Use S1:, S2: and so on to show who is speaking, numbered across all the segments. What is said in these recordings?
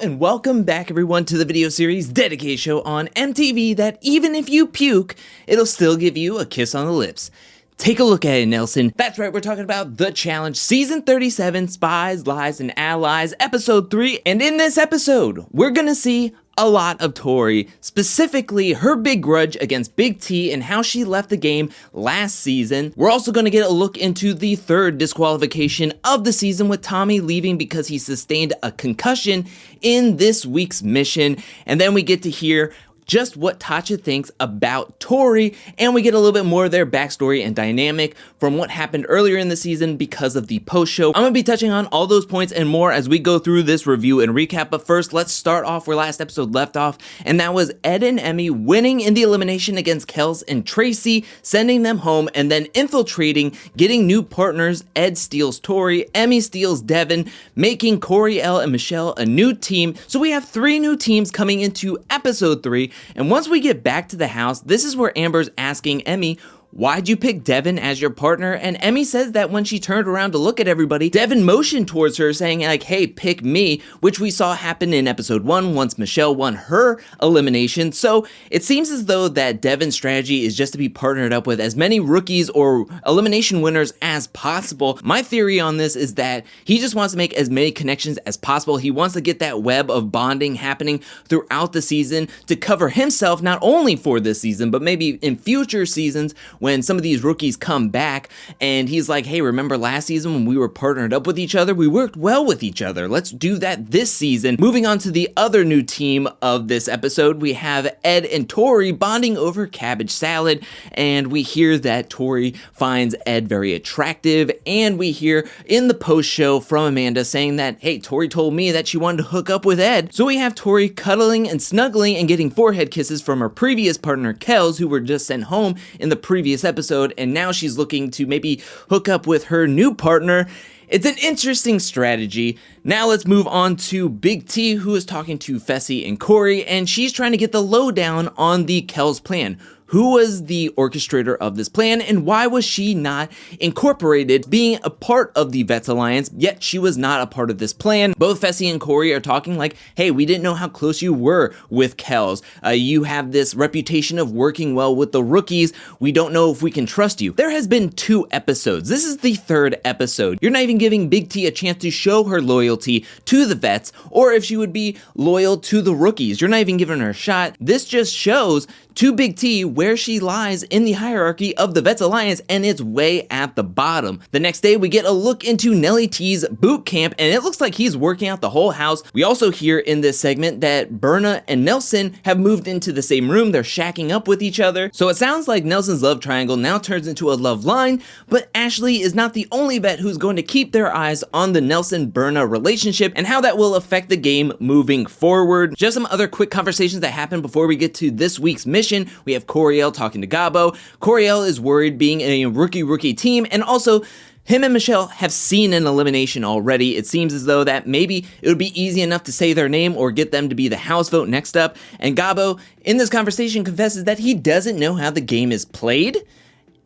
S1: and welcome back everyone to the video series dedicated show on MTV that even if you puke, it'll still give you a kiss on the lips. Take a look at it, Nelson. That's right, we're talking about The Challenge, Season 37, Spies, Lies, and Allies, Episode 3, and in this episode, we're gonna see a lot of Tori, specifically her big grudge against Big T and how she left the game last season. We're also going to get a look into the third disqualification of the season with Tommy leaving because he sustained a concussion in this week's mission. And then we get to hear just what Tacha thinks about Tori, and we get a little bit more of their backstory and dynamic from what happened earlier in the season because of the post show. I'm gonna be touching on all those points and more as we go through this review and recap, but first let's start off where last episode left off, and that was Ed and Emmy winning in the elimination against Kelz and Tracy, sending them home and then infiltrating, getting new partners. Ed steals Tori, Emmy steals Devin, making Coriel and Michelle a new team. So we have 3 new teams coming into episode 3. And once we get back to the house, this is where Amber's asking Emmy, why'd you pick Devin as your partner? And Emmy says that when she turned around to look at everybody, Devin motioned towards her saying like, hey, pick me, which we saw happen in episode 1 once Michelle won her elimination. So it seems as though that Devin's strategy is just to be partnered up with as many rookies or elimination winners as possible. My theory on this is that he just wants to make as many connections as possible. He wants to get that web of bonding happening throughout the season to cover himself, not only for this season, but maybe in future seasons when some of these rookies come back and he's like, hey, remember last season when we were partnered up with each other? We worked well with each other. Let's do that this season. Moving on to the other new team of this episode, we have Ed and Tori bonding over cabbage salad, and we hear that Tori finds Ed very attractive, and we hear in the post show from Amanda saying that, hey, Tori told me that she wanted to hook up with Ed. So we have Tori cuddling and snuggling and getting forehead kisses from her previous partner Kelz, who were just sent home in the previous episode, and now she's looking to maybe hook up with her new partner. It's an interesting strategy. Now let's move on to Big T, who is talking to Fessy and Corey, and she's trying to get the lowdown on the Kelz plan. Who was the orchestrator of this plan, and why was she not incorporated, being a part of the Vets Alliance, yet she was not a part of this plan? Both Fessy and Corey are talking like, hey, we didn't know how close you were with Kelz. You have this reputation of working well with the rookies. We don't know if we can trust you. There has been 2 episodes. This is the 3rd episode. You're not even giving Big T a chance to show her loyalty to the vets, or if she would be loyal to the rookies. You're not even giving her a shot. This just shows to Big T where she lies in the hierarchy of the Vets Alliance, and it's way at the bottom. The next day, we get a look into Nelly T's boot camp, and it looks like he's working out the whole house. We also hear in this segment that Berna and Nelson have moved into the same room. They're shacking up with each other. So it sounds like Nelson's love triangle now turns into a love line, but Ashley is not the only vet who's going to keep their eyes on the Nelson-Berna relationship and how that will affect the game moving forward. Just some other quick conversations that happened before we get to this week's mission. We have Coriel talking to Gabo. Coriel is worried being a rookie team, and also him and Michelle have seen an elimination already. It seems as though that maybe it would be easy enough to say their name or get them to be the house vote next up. And Gabo, in this conversation, confesses that he doesn't know how the game is played,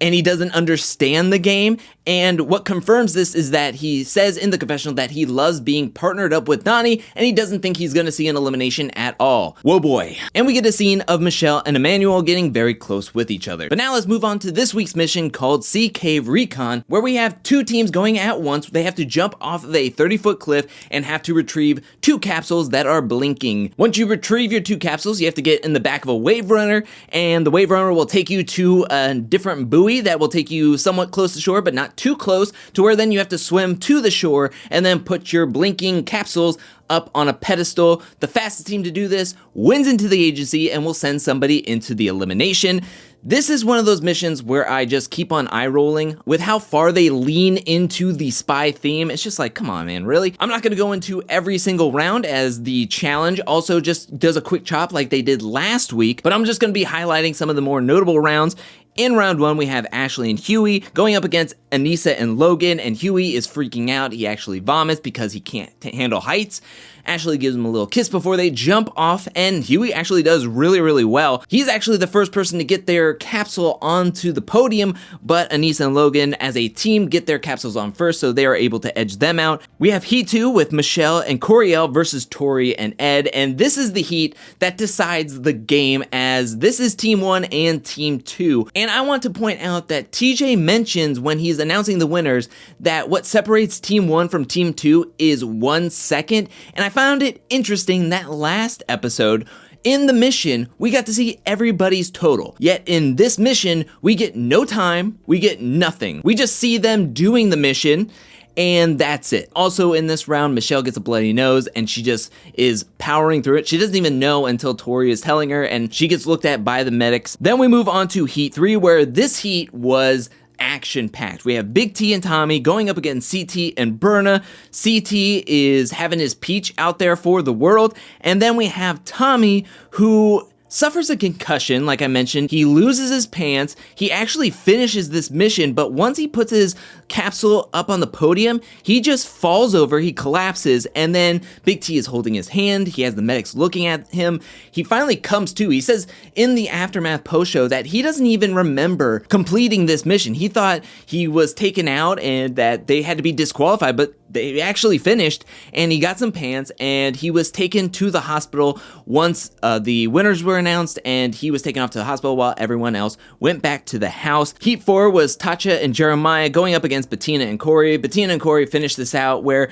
S1: and he doesn't understand the game. And what confirms this is that he says in the confessional that he loves being partnered up with Donnie, and he doesn't think he's gonna see an elimination at all. Whoa boy. And we get a scene of Michelle and Emmanuel getting very close with each other. But now let's move on to this week's mission called Sea Cave Recon, where we have 2 teams going at once. They have to jump off of a 30-foot cliff and have to retrieve 2 capsules that are blinking. Once you retrieve your 2 capsules, you have to get in the back of a wave runner, and the wave runner will take you to a different buoy that will take you somewhat close to shore, but not too close, to where then you have to swim to the shore and then put your blinking capsules up on a pedestal. The fastest team to do this wins into the agency and will send somebody into the elimination. This is one of those missions where I just keep on eye rolling with how far they lean into the spy theme. It's just like, come on, man, really? I'm not gonna go into every single round, as the challenge also just does a quick chop like they did last week, but I'm just gonna be highlighting some of the more notable rounds. In round 1, we have Ashley and Huey going up against Anissa and Logan, and Huey is freaking out. He actually vomits because he can't handle heights. Ashley gives him a little kiss before they jump off, and Huey actually does really, really well. He's actually the first person to get their capsule onto the podium, but Aneesa and Logan as a team get their capsules on first, so they are able to edge them out. We have Heat 2 with Michelle and Coriel versus Tori and Ed, and this is the heat that decides the game, as this is Team 1 and Team 2. And I want to point out that TJ mentions when he's announcing the winners that what separates Team 1 from Team 2 is 1 second, and I found it interesting that last episode, in the mission, we got to see everybody's total. Yet in this mission, we get no time, we get nothing. We just see them doing the mission, and that's it. Also in this round, Michelle gets a bloody nose and she just is powering through it. She doesn't even know until Tori is telling her, and she gets looked at by the medics. Then we move on to Heat 3, where this heat was action-packed. We have Big T and Tommy going up against CT and Berna. CT is having his peach out there for the world. And then we have Tommy, who suffers a concussion, like I mentioned. He loses his pants. He actually finishes this mission, but once he puts his capsule up on the podium, he just falls over, he collapses, and then Big T is holding his hand. He has the medics looking at him. He finally comes to. He says in the Aftermath post-show that he doesn't even remember completing this mission. He thought he was taken out and that they had to be disqualified, but they actually finished, and he got some pants, and he was taken to the hospital once the winners were announced, and he was taken off to the hospital while everyone else went back to the house. Heat 4 was Tacha and Jeremiah going up against Bettina and Corey. Bettina and Corey finished this out, where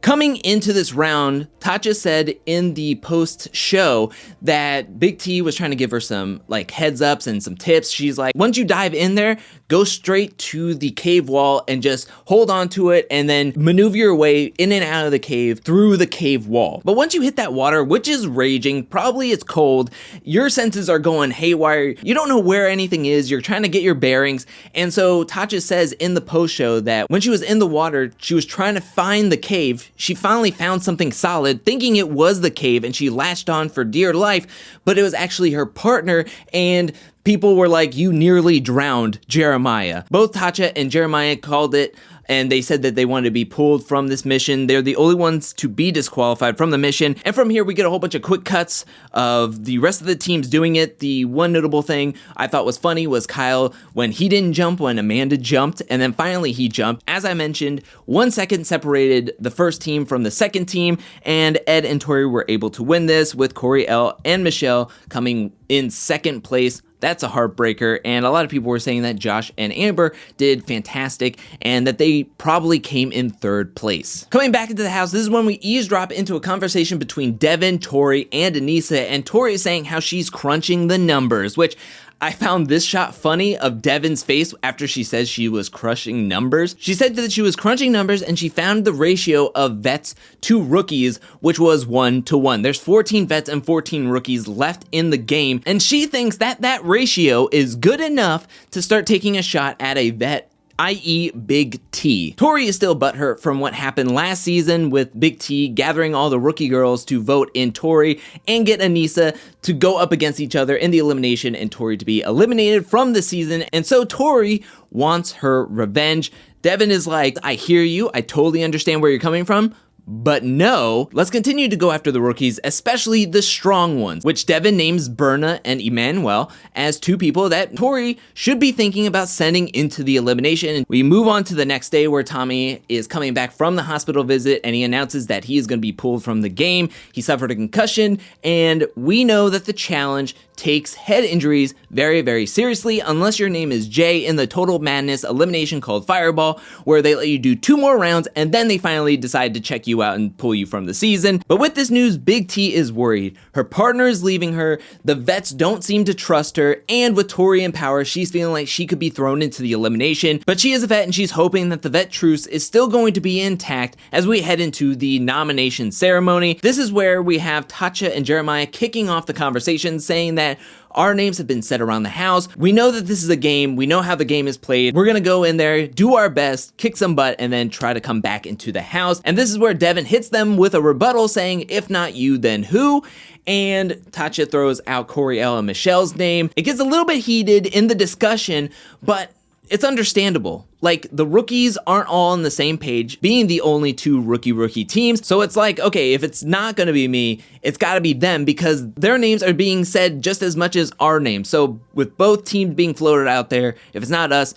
S1: coming into this round, Tacha said in the post-show that Big T was trying to give her some like heads ups and some tips. She's like, once you dive in there, go straight to the cave wall and just hold on to it and then maneuver your way in and out of the cave through the cave wall. But once you hit that water, which is raging, probably it's cold, your senses are going haywire. You don't know where anything is. You're trying to get your bearings. And so Tacha says in the post-show that when she was in the water, she was trying to find the cave. She finally found something solid, thinking it was the cave, and she latched on for dear life, but it was actually her partner, and people were like, you nearly drowned Jeremiah. Both Tacha and Jeremiah called it, and they said that they wanted to be pulled from this mission. They're the only ones to be disqualified from the mission. And from here, we get a whole bunch of quick cuts of the rest of the teams doing it. The one notable thing I thought was funny was Kyle when he didn't jump, when Amanda jumped, and then finally he jumped. As I mentioned, 1 second separated the first team from the second team, and Ed and Tori were able to win this, with Corey L and Michelle coming in second place. That's a heartbreaker, and a lot of people were saying that Josh and Amber did fantastic and that they probably came in third place. Coming back into the house, this is when we eavesdrop into a conversation between Devin, Tori, and Aneesa, and Tori is saying how she's crunching the numbers, which I found this shot funny of Devin's face after she says she was crushing numbers. She said that she was crunching numbers and she found the ratio of vets to rookies, which was 1-to-1. There's 14 vets and 14 rookies left in the game, and she thinks that that ratio is good enough to start taking a shot at a vet, i.e. Big T. Tori is still butthurt from what happened last season with Big T gathering all the rookie girls to vote in Tori and get Aneesa to go up against each other in the elimination and Tori to be eliminated from the season. And so Tori wants her revenge. Devin is like, I hear you. I totally understand where you're coming from. But no, let's continue to go after the rookies, especially the strong ones, which Devin names Berna and Emmanuel as two people that Tori should be thinking about sending into the elimination. And we move on to the next day where Tommy is coming back from the hospital visit and he announces that he is going to be pulled from the game. He suffered a concussion, and we know that the challenge takes head injuries very, very seriously unless your name is Jay in the Total Madness elimination called Fireball, where they let you do 2 more rounds and then they finally decide to check you out and pull you from the season. But with this news, Big T is worried. Her partner is leaving her, the vets don't seem to trust her, and with Tori in power, she's feeling like she could be thrown into the elimination. But she is a vet and she's hoping that the vet truce is still going to be intact as we head into the nomination ceremony. This is where we have Tacha and Jeremiah kicking off the conversation, saying that our names have been said around the house. We know that this is a game. We know how the game is played. We're gonna go in there, do our best, kick some butt, and then try to come back into the house. And this is where Devin hits them with a rebuttal saying, if not you, then who? And Tacha throws out Corey L and Michelle's name. It gets a little bit heated in the discussion, but it's understandable. Like, the rookies aren't all on the same page, being the only two rookie teams. So it's like, okay, if it's not gonna be me, it's gotta be them, because their names are being said just as much as our names. So with both teams being floated out there, if it's not us,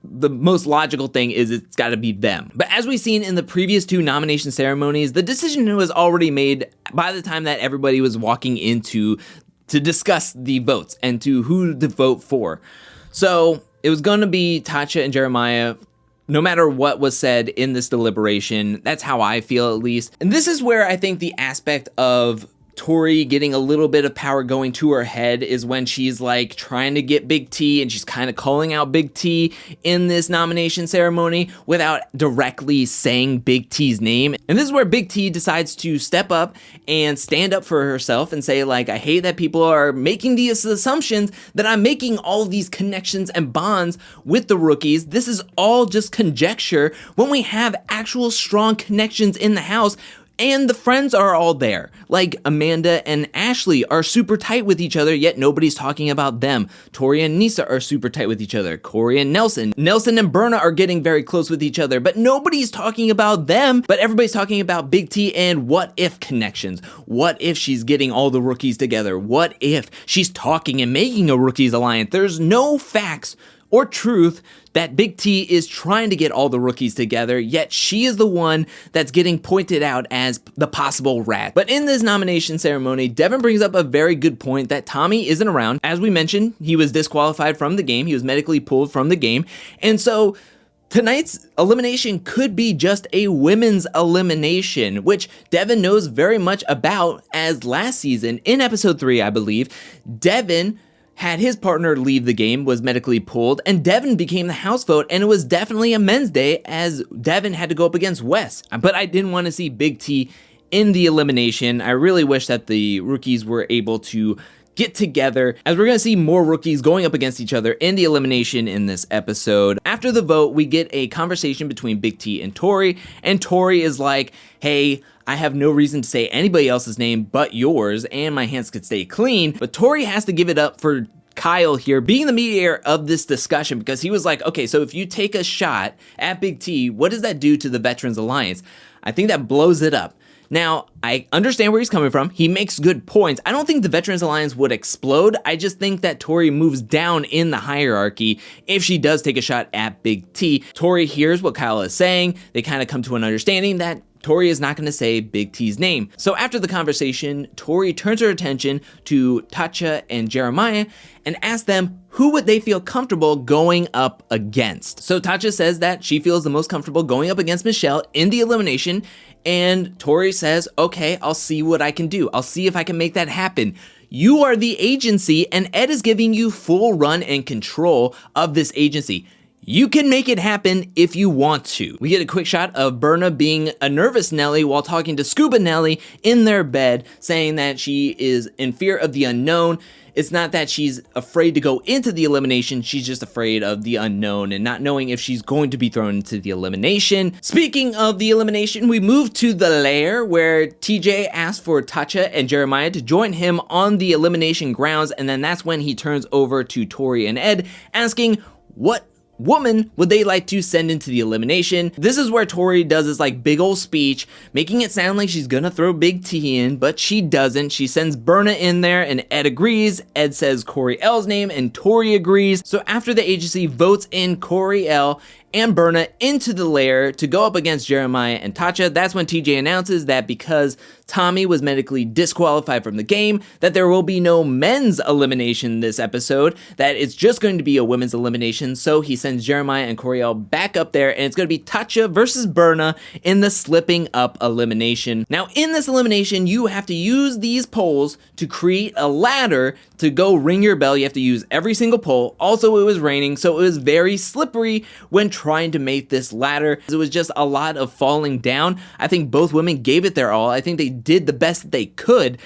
S1: the most logical thing is it's got to be them. But as we've seen in the previous two nomination ceremonies, the decision was already made by the time that everybody was walking into to discuss the votes and to who to vote for. So it was going to be Tacha and Jeremiah, no matter what was said in this deliberation. That's how I feel, at least. And this is where I think the aspect of Tori getting a little bit of power going to her head is when she's like trying to get Big T, and she's kind of calling out Big T in this nomination ceremony without directly saying Big T's name. And this is where Big T decides to step up and stand up for herself and say, like, I hate that people are making these assumptions that I'm making all of these connections and bonds with the rookies. This is all just conjecture when we have actual strong connections in the house. And the friends are all there. Like, Amanda and Ashley are super tight with each other, yet nobody's talking about them. Tori and Nisa are super tight with each other. Corey and Nelson. Nelson and Berna are getting very close with each other, but nobody's talking about them. But everybody's talking about Big T and what if connections. What if she's getting all the rookies together? What if she's talking and making a rookies alliance? There's no facts or truth that Big T is trying to get all the rookies together, yet she is the one that's getting pointed out as the possible rat. But in this nomination ceremony, Devin brings up a very good point that Tommy isn't around. As we mentioned, he was disqualified from the game. He was medically pulled from the game. And so tonight's elimination could be just a women's elimination, which Devin knows very much about, as last season, in episode 3, I believe, Devin had his partner leave the game, was medically pulled, and Devin became the house vote, and it was definitely a men's day as Devin had to go up against Wes. But I didn't want to see Big T in the elimination. I really wish that the rookies were able to get together, as we're going to see more rookies going up against each other in the elimination in this episode. After the vote, we get a conversation between Big T and Tori is like, hey, I have no reason to say anybody else's name but yours, and my hands could stay clean. But Tori has to give it up for Kyle here being the mediator of this discussion, because he was like, okay, so if you take a shot at Big T, what does that do to the Veterans Alliance? I think that blows it up. Now, I understand where he's coming from. He makes good points. I don't think the Veterans Alliance would explode. I just think that Tori moves down in the hierarchy if she does take a shot at Big T. Tori hears what Kyle is saying. They kind of come to an understanding that Tori is not going to say Big T's name. So after the conversation, Tori turns her attention to Tacha and Jeremiah and asks them who would they feel comfortable going up against. So Tacha says that she feels the most comfortable going up against Michelle in the elimination, and Tori says, okay, I'll see what I can do. I'll see if I can make that happen. You are the agency, and Ed is giving you full run and control of this agency. You can make it happen if you want to. We get a quick shot of Berna being a nervous Nelly while talking to Scuba Nelly in their bed, saying that she is in fear of the unknown. It's not that she's afraid to go into the elimination, she's just afraid of the unknown and not knowing if she's going to be thrown into the elimination. Speaking of the elimination, we move to the lair where TJ asks for Tacha and Jeremiah to join him on the elimination grounds, and then that's when he turns over to Tori and Ed asking what woman would they like to send into the elimination. This is where Tori does this like big old speech, making it sound like she's gonna throw Big T in, but she doesn't. She sends Berna in there, and Ed agrees. Ed says Corey L's name, and Tori agrees. So after the agency votes in Corey L and Berna into the lair to go up against Jeremiah and Tacha, that's when TJ announces that because Tommy was medically disqualified from the game, that there will be no men's elimination this episode, that it's just going to be a women's elimination. So he sends Jeremiah and Coriel back up there, and it's going to be Tacha versus Berna in the slipping up elimination. Now, in this elimination, you have to use these poles to create a ladder to go ring your bell. You have to use every single pole. Also, it was raining, so it was very slippery when trying to make this ladder. It was just a lot of falling down. I think both women gave it their all. I think they did the best that they could.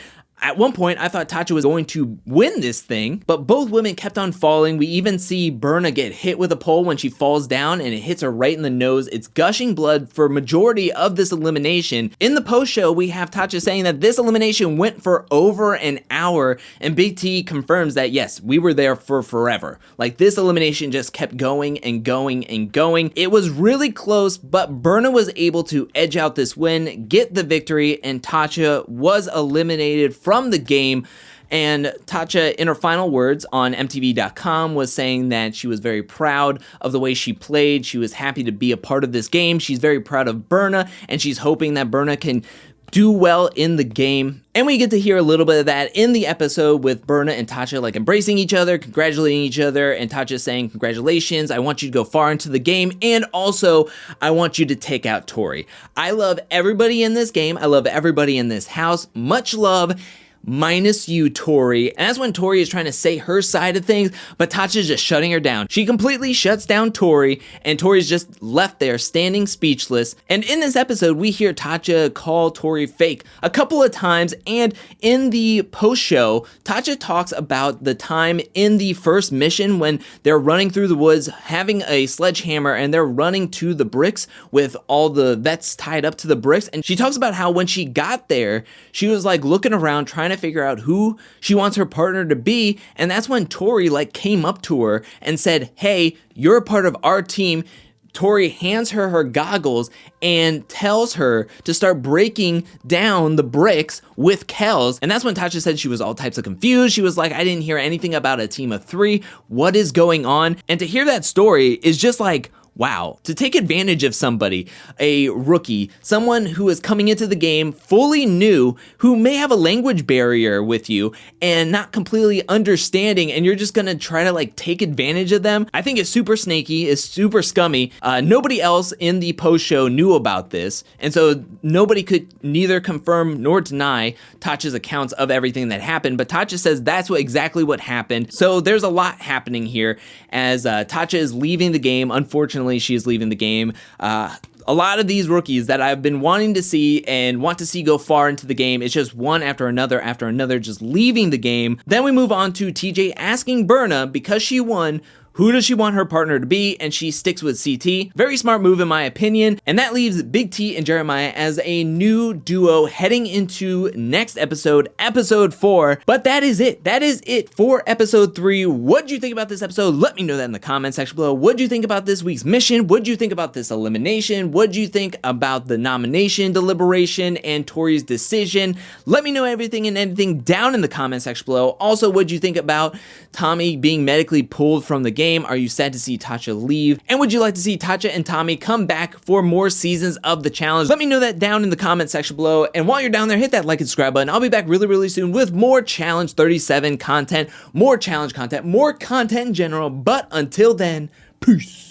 S1: At one point, I thought Tacha was going to win this thing, but both women kept on falling. We even see Berna get hit with a pole when she falls down, and it hits her right in the nose. It's gushing blood for majority of this elimination. In the post-show, we have Tacha saying that this elimination went for over an hour, and Big T confirms that, yes, we were there for forever. Like, this elimination just kept going and going and going. It was really close, but Berna was able to edge out this win, get the victory, and Tacha was eliminated from the game. And Tacha, in her final words on MTV.com, was saying that she was very proud of the way she played. She was happy to be a part of this game. She's very proud of Berna, and she's hoping that Berna can do well in the game. And we get to hear a little bit of that in the episode with Berna and Tacha like embracing each other, congratulating each other, and Tacha saying, congratulations, I want you to go far into the game, and also, I want you to take out Tori. I love everybody in this game. I love everybody in this house. Much love. Minus you, Tori. And that's when Tori is trying to say her side of things, but Tacha's just shutting her down. She completely shuts down Tori, and Tori's just left there standing speechless. And in this episode, we hear Tacha call Tori fake a couple of times, and in the post-show, Tacha talks about the time in the first mission when they're running through the woods, having a sledgehammer, and they're running to the bricks with all the vets tied up to the bricks. And she talks about how when she got there, she was like looking around trying to figure out who she wants her partner to be, and that's when Tori like came up to her and said, hey, you're a part of our team. Tori hands her her goggles and tells her to start breaking down the bricks with Kelz. And that's when Tacha said she was all types of confused. She was like, I didn't hear anything about a team of 3. What is going on? And to hear that story is just like, wow, to take advantage of somebody, a rookie, someone who is coming into the game fully new, who may have a language barrier with you and not completely understanding, and you're just gonna try to like take advantage of them. I think it's super snaky, it's super scummy. Nobody else in the post show knew about this, and so nobody could neither confirm nor deny Tacha's accounts of everything that happened, but Tacha says that's exactly what happened. So there's a lot happening here as Tacha is leaving the game. Unfortunately, she is leaving the game. A lot of these rookies that I've been wanting to see and want to see go far into the game, it's just one after another, just leaving the game. Then we move on to TJ asking Berna, because she won, who does she want her partner to be? And she sticks with CT. Very smart move in my opinion. And that leaves Big T and Jeremiah as a new duo heading into next episode, episode 4. But that is it. That is it for episode 3. What do you think about this episode? Let me know that in the comment section below. What do you think about this week's mission? What do you think about this elimination? What do you think about the nomination deliberation and Tori's decision? Let me know everything and anything down in the comment section below. Also, what do you think about Tommy being medically pulled from the game? Are you sad to see Tacha leave? And would you like to see Tacha and Tommy come back for more seasons of the challenge? Let me know that down in the comment section below. And while you're down there, hit that like and subscribe button. I'll be back really soon with more Challenge 37 content, more challenge content, more content in general. But until then, peace.